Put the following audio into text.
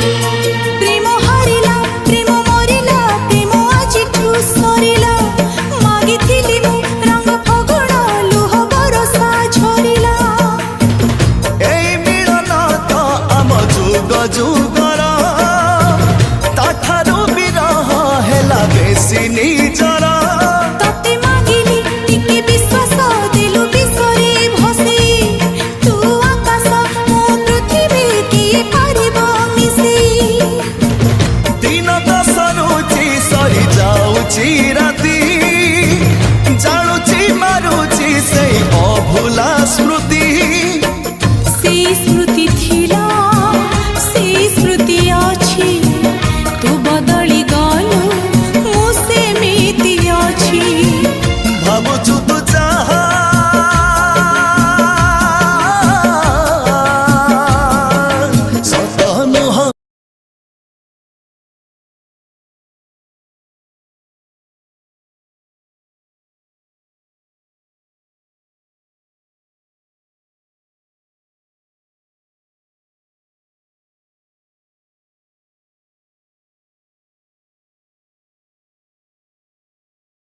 प्रेम हारिला प्रेम मरिला प्रेम आजिठु सरिला मागिथिली मु रंग फगुण लुह बरसा झरिला एई मिलन तो आम जुग जुगर ताठारु बिरह हेला बेसी निजर तते मागिली टिके विश्वास देलु विश्वरे भसे तू आकाश मो पृथ्वी किए पारिबो मिसे दिन दशरुचि सरी जाउची